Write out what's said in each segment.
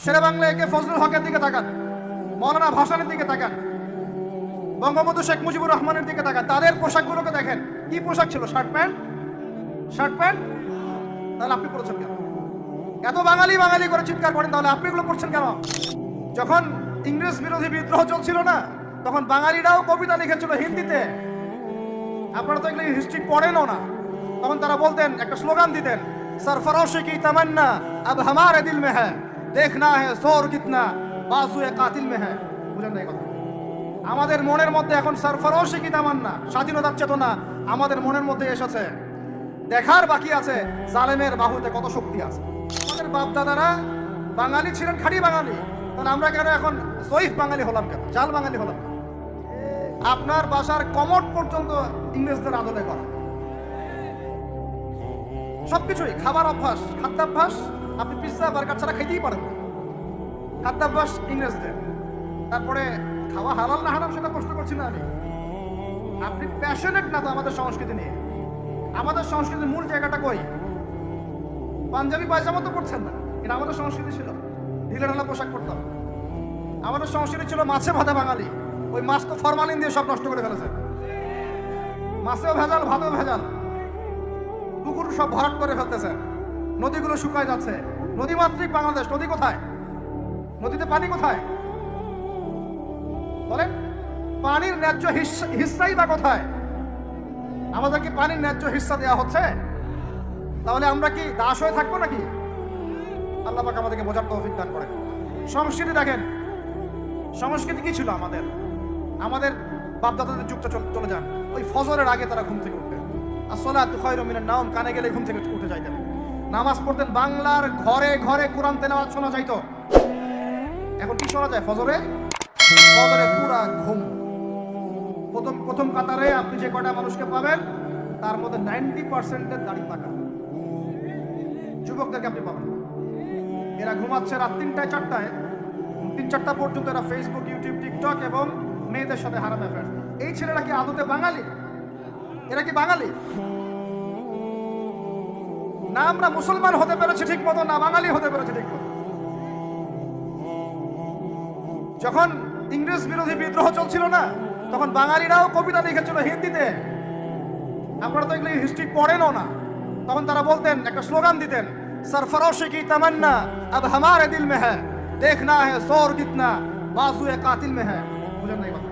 শেরে বাংলা একে ফজলুল হকের দিকে তাকান, মৌলানা ভাসানের দিকে তাকান, বঙ্গবন্ধু শেখ মুজিবুর রহমানের দিকে তাকান, তাদের পোশাকগুলোকে দেখেন। কি পোশাক ছিল? Shirt pant, shirt pant. তাহলে আপনি পড়েছেন কেন? এত বাঙালি বাঙালি করে চিৎকার করেন, তাহলে আপনি এগুলো পড়ছেন কেন? যখন ইংরেজ বিরোধী বিদ্রোহ চলছিল না, তখন বাঙালিরাও কবিতা লিখেছিল হিন্দিতে। আপনারা তো এগুলো হিস্ট্রি পড়েনও না। তখন তারা বলতেন, একটা স্লোগান দিতেন, সরফরোশি কি তামান্না আব হামারে দিল মে হ্যায়, দেখনা হ্যায় সোর কিতনা বাজুয়ে কাতিল মে হ্যায়। বুঝেন না এই কথা? আমাদের মনের মধ্যে এখন সরফরোশি কি তামান্না, স্বাধীনতার চেতনা আমাদের মনের মধ্যে এসেছে। দেখার বাকি আছে জালেমের বাহুতে কত শক্তি আছে। আমাদের বাপ দাদারা বাঙালি ছিলেন, খাঁটি বাঙালি। তাহলে আমরা কেন এখন জয়ীফ বাঙালি হলাম কেন, জাল বাঙালি হলাম? আপনার বাসার কমোড পর্যন্ত ইংরেজদের আদলে করা, সবকিছুই। খাবার অভ্যাস, খাদ্যাভ্যাস, আপনি পিৎজা বার্গার ছাড়া খেতেই পারেন না, খাদ্যাভ্যাস ইংরেজদের। তারপরে খাওয়া হালাল না হারাম সেটা প্রশ্ন করছি না আমি। আপনি প্যাশনেট না তো আমাদের সংস্কৃতি নিয়ে? আমাদের সংস্কৃতির মূল জায়গাটা কই? পাঞ্জাবি পায়জামা তো পড়ছেন না, এটা আমাদের সংস্কৃতি ছিল। ঢিলে ঢালা পোশাক পরতাম। আমাদের সংস্কৃতি ছিল মাছে ভাতে বাঙালি। ওই মাছ তো ফরমালিন দিয়ে সব নষ্ট করে ফেলেছে। মাছেও ভেজাল, ভাতেও ভেজাল, পুকুর সব ভরাট করে ফেলতেছে, নদীগুলো শুকায় যাচ্ছে। নদীমাতৃক বাংলাদেশ, নদী কোথায়? নদীতে পানি কোথায় বলেন? পানির ন্যায্য হিস্সাই বা কোথায়? আমাদেরকে পানির ন্যায্য হিস্সা দেওয়া হচ্ছে? তাহলে আমরা কি দাস হয়ে থাকবো নাকি? আল্লাহ পাক আমাদেরকে বোঝার তৌফিক দান করেন। সংস্কৃতি দেখেন, সংস্কৃতি কি ছিল আমাদের? আমাদের বাপদাদাদের যুগটা চলে যান, ওই ফজরের আগে তারা ঘুম থেকে উঠতেন। আসসালাতু খায়রুম মিনান নাওম, কানে গেলে ঘুম থেকে উঠে যাইতেন, নামাজ পড়তেন। বাংলার ঘরে ঘরে কোরআন তেলাওয়াত শোনা যাইতো। এখন কি শোনা যায়? ফজরে পুরা ঘুম। প্রথম কাতারে আপনি যে কয়টা মানুষকে পাবেন, তার মধ্যে 90% দাড়ি পাকা যুবকদেরকে আপনি পাবেন। এরা ঘুমাচ্ছে রাত 3টায় 4টায়, 3-4টা পর্যন্ত এরা ফেসবুক, ইউটিউব, টিকটক এবং মেয়েদের সাথে হারাম অ্যাফেয়ার। এই ছেলেরা কি আদতে বাঙালি? এরা কি বাঙালি? না আমরা মুসলমান হতে পেরেছি ঠিক মতো, না বাঙালি হতে পেরেছি ঠিক মতো। যখন ইংরেজ বিরোধী বিদ্রোহ চলছিল না, তখন বাঙালিরাও কবিতা লিখেছিল হিন্দিতে। আপনারা তো এগুলো হিস্ট্রি পড়েনও না। তখন তারা বলতেন, একটা স্লোগান দিতেন, সরফরোশি কি তামান্না আব হামারে দিল মে হ্যায়, দেখনা হ্যায় সোর কিতনা বাজুয়ে কাতিল মে হ্যায়। বুঝেন না এই কথা?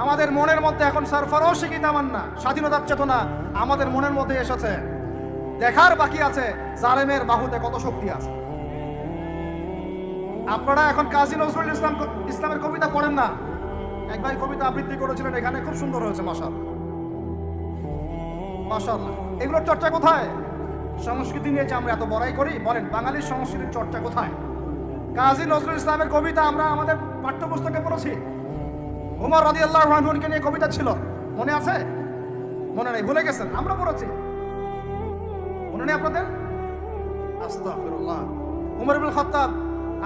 আমাদের মনের মধ্যে এখন সরফরোশি কি তামান্না, স্বাধীনতার চেতনা আমাদের মনের মধ্যে এসেছে। দেখার বাকি আছে জালেমের বাহুতে কত শক্তি আছে। আপনারা এখন কাজী নজরুল ইসলামের কবিতা পড়েন না? এক ভাই কবিতা আবৃত্তি করেছিলেন এখানে, খুব সুন্দর হয়েছে, মাশাআল্লাহ মাশাআল্লাহ। এগুলোর চর্চা কোথায়? সংস্কৃতি নিয়ে যে আমরা এত বড়াই করি, বলেন বাঙালির সংস্কৃতির চর্চা কোথায়? কাজী নজরুল ইসলামের কবিতা আমরা আমাদের পাঠ্যপুস্তকে পড়েছি। ওমর রাদিয়াল্লাহু আনহুকে নিয়ে কবিতা ছিল, মনে আছে? মনে নেই, ভুলে গেছেন? আমরা পড়েছি, মনে নেই আপনাদের? আস্তাগফিরুল্লাহ। উমর ইবনে খাত্তাব,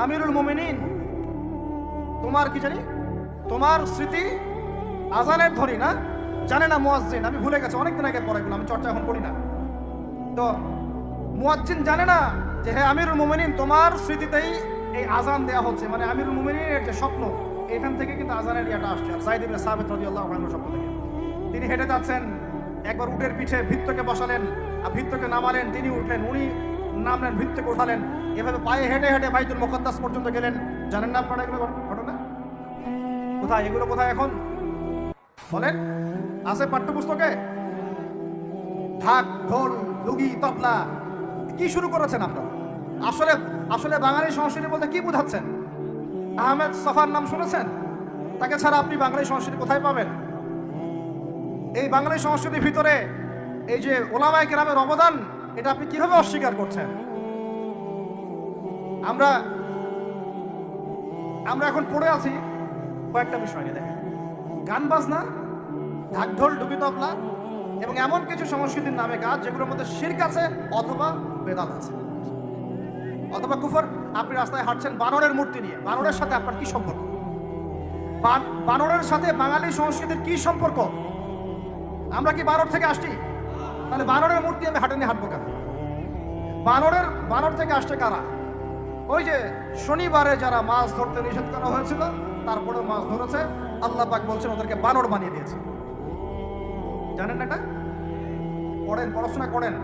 আমিরুল মুমিনিন, তোমার কি জানি, তোমার স্মৃতি আজানের ধ্বনি না, জানে না মুয়াজ্জিন। আমি ভুলে গেছি, অনেকদিন আগে পড়াইগুলো, আমি চর্চা এখন করি না। তো মুয়াজ্জিন জানে না যে হে আমিরুল মুমিনিন, তোমার স্মৃতিতেই এই আজান দেয়া হচ্ছে। মানে আমিরুল মুমিনিনের যে স্বপ্ন, এখান থেকে কিন্তু আজানের ইয়াটা আসছে। আর যায়েদ ইবনে সাবিত রাদিয়াল্লাহু আনহু স্বপ্ন থেকে তিনি হেঁটে যাচ্ছেন, একবার উটের পিঠে ভৃত্যকে বসালেন আর ভৃত্যকে নামালেন, তিনি উঠলেন, উনি নামলেন, ভৃত্যকে উঠালেন, এভাবে পায়ে হেঁটে হেঁটে বাইতুল মুকাদ্দাস পর্যন্ত গেলেন। জানেন না আপনারা এগুলো ঘটনা? কোথায় এগুলো, কোথায় এখন বলেন? আছে পাঠ্যপুস্তকে? ঢাক, ঢোল, লুগি, তবলা কি শুরু করেছেন আপনারা? আসলে আসলে বাঙালি সংস্কৃতি বলতে কি বোঝাচ্ছেন? আহমেদ সফার নাম শুনেছেন? তাকে ছাড়া আপনি বাঙালি সংস্কৃতি কোথায় পাবেন? এই বাঙালি সংস্কৃতির ভিতরে এই যে ওলামায়ে কেরামের অবদান, এটা আপনি কিভাবে অস্বীকার করছেন? আমরা এখন পড়ে আছি কয়েকটা বিষয় নিয়ে। দেখেন, গান বাজনা, ঢাক ঢোল, ডুবি তবলা এবং এমন কিছু সংস্কৃতির নামে কাজ যেগুলোর মধ্যে শিরক আছে অথবা বেদাত আছে অথবা কুফর। আপনি রাস্তায় হাঁটছেন বানরের মূর্তি নিয়ে, বানরের সাথে আপনার কি সম্পর্ক? বানরের সাথে বাঙালি সংস্কৃতির কি সম্পর্ক? আমরা কি বানর থেকে আসছি? তাহলে বানরের মূর্তি আমি হাঁটে নিয়ে হাঁটবো কেন? বানর থেকে আসছে কারা? ওই যে শনিবারে যারা মাছ ধরতে নিষেধ করা হয়েছিল তারপরেও মাছ ধরেছে, আল্লাহ পাক বলছেন ওদেরকে বানর বানিয়ে দিয়েছে। জানেন না এটা? পড়েন, পড়াশোনা করেন।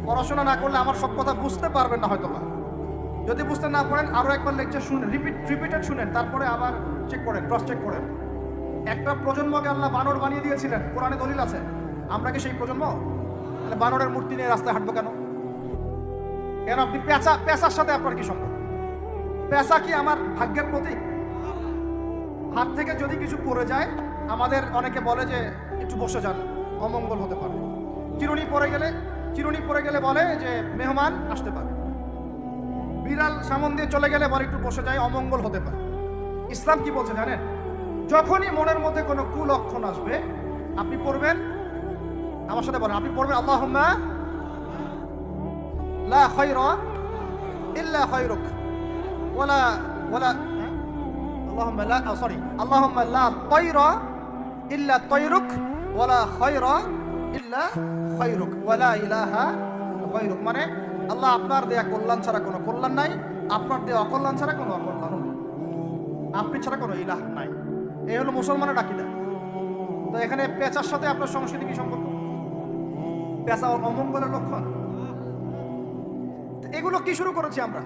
পড়াশোনা না করলে আমার সব কথা বুঝতে পারবেন না হয়তো বা। যদি বুঝতে না পারেন আরো একবার লেকচার শুনেন, রিপিটেড শুনেন, তারপরে আবার চেক করেন, ক্রস চেক করেন। একটা প্রজন্মকে আল্লাহ বানর বানিয়ে দিয়েছিলেন, কোরআনে দলিল আছে। আমরা কি সেই প্রজন্ম? তাহলে বানরের মূর্তি নিয়ে রাস্তায় হাঁটবো কেন? কেন আপনি পেঁচার সাথে আপনার কি সম্পর্ক? পেঁচা কি আমার ভাগ্যের প্রতীক? হাত থেকে যদি কিছু পড়ে যায়, আমাদের অনেকে বলে যে একটু বসে যান, অমঙ্গল হতে পারে। চিরুনি পড়ে গেলে বলে যে মেহমান আসতে পারে। বিড়াল সামন দিয়ে চলে গেলে বলে একটু বসে যায়, অমঙ্গল হতে পারে। ইসলাম কি বলছে জানেন? যখনই মনের মধ্যে কোনো কুলক্ষণ আসবে আপনি পড়বেন, আমার সাথে বলেন, আপনি পড়বেন আল্লাহুম্মা লা খায়রা ইল্লা খায়রুক ওয়ালা আল্লাহুম্মা লা তায়রা ইল্লা তায়রুক ওয়ালা খায়রা ইল্লা খায়রুক ওয়ালা ইলাহা গায়রুক। মানে আল্লাহ আপনার দেয়া কল্যাণ ছাড়া কোনো কল্যাণ নাই, আপনার দেয়া অকল্যাণ ছাড়া কোনো অকল্যাণ নেই, আপনি ছাড়া কোনো ইলাহ নাই। এই হলো মুসলমানের আকীদা। তো এখানে পেঁচার সাথে আপনার সংস্কৃতি কি সম্পর্ক? পেঁচা অমঙ্গলের লক্ষণ। এগুলো কি শুরু করেছি আমরা?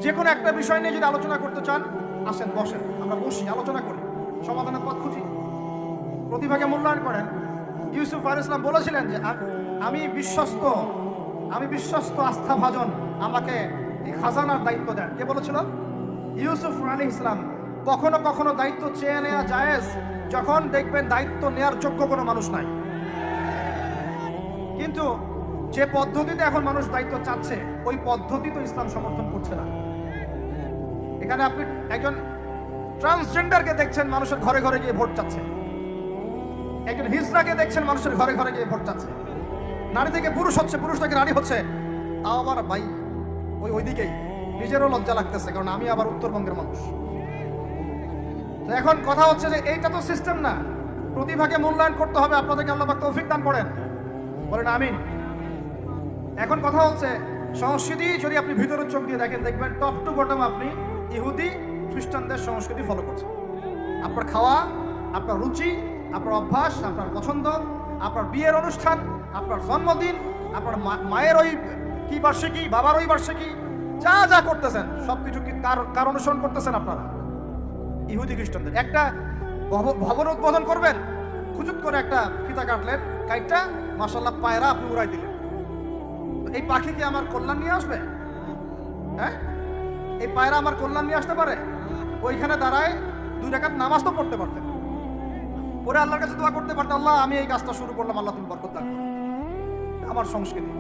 যে কোনো একটা বিষয় নিয়ে যদি আলোচনা করতে চান আসেন, বসেন, আমরা বসি, আলোচনা করি, সমাধানের পথ খুঁজি, প্রতিভাকে মূল্যায়ন করেন। ইউসুফ আলাইহিস সালাম বলেছিলেন যে আমি বিশ্বস্ত আস্থাভাজন, আমাকে এই খাজানার দায়িত্ব দেন। কে বলেছিল? ইউসুফ আলাইহিস সালাম। কখনো কখনো দায়িত্ব চেয়ে নেওয়া জায়েজ যখন দেখবেন দায়িত্ব নেওয়ার যোগ্য কোনো মানুষ নাই। কিন্তু যে পদ্ধতিতে এখন মানুষ দায়িত্ব চাচ্ছে ওই পদ্ধতি তো ইসলাম সমর্থন করছে না। এখানে আপনি একজন ট্রান্সজেন্ডারকে দেখছেন মানুষের ঘরে ঘরে গিয়ে ভোট চাচ্ছে, একজন হিজড়াকে দেখছেন মানুষের ঘরে ঘরে গিয়ে ভোট চাচ্ছে, নারী থেকে পুরুষ হচ্ছে, পুরুষ থেকে নারী হচ্ছে। তাও আবার ভাই ওইদিকেই নিজেরও লজ্জা লাগতেছে, কারণ আমি আবার উত্তরবঙ্গের মানুষ। তো এখন কথা হচ্ছে যে এইটা তো সিস্টেম না, প্রতিভাকে মূল্যায়ন করতে হবে। আপনাদেরকে আল্লাহ পাক তৌফিক দান করেন, বলেন আমিন। এখন কথা হচ্ছে সংস্কৃতি যদি আপনি ভিতরের চোখ দিয়ে দেখেন, দেখবেন টপ টু বটম আপনি ইহুদি খ্রিস্টানদের সংস্কৃতি ফলো করছেন। আপনার খাওয়া, আপনার রুচি, আপনার অভ্যাস, আপনার পছন্দ, আপনার বিয়ের অনুষ্ঠান, আপনার জন্মদিন, আপনার মায়ের ওই কি বার্ষিকী, বাবার ওই বার্ষিকী, যা যা করতেছেন সবকিছু কি কার অনুসরণ করতেছেন আপনারা? ইহুদি খ্রিস্টানদের। একটা ভবন উদ্বোধন করবেন, খুচুত করে একটা ফিতা কাটলেন, কাইটটা মাশাআল্লাহ পায়রা আপনি উড়াই দিলেন। এই পাখি কি আমার কল্যাণ নিয়ে আসবে? হ্যাঁ, এই পায়রা আমার কল্যাণ নিয়ে আসতে পারে? ওইখানে দাঁড়ায় 2 রাকাত নামাজ তো পড়তে পারতেন, পরে আল্লাহর কাছে দোয়া করতে পারতেন, আল্লাহ আমি এই কাজটা শুরু করলাম, আল্লাহ তুমি বরকত দান করো। আমার সংস্কৃতি।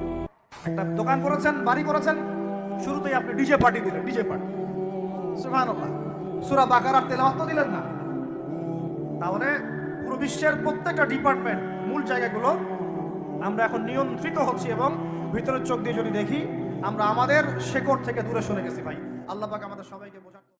একটা দোকান করেছেন, বাড়ি করেছেন, শুরুতেই আপনি ডিজে পার্টি দিলেন, ডিজে পার্টি। সুবহানাল্লাহ। সূরা বাকারার তেলাওয়াত তো দিলেন না। তাহলে পুরো বিশ্বের প্রত্যেকটা ডিপার্টমেন্ট, মূল জায়গাগুলো আমরা এখন নিয়ন্ত্রিত হচ্ছি, এবং ভিতরের চোখ দিয়ে যদি দেখি আমরা আমাদের শেকড় থেকে দূরে সরে গেছি ভাই। আল্লাহ পাক আমাদের সবাইকে বোঝার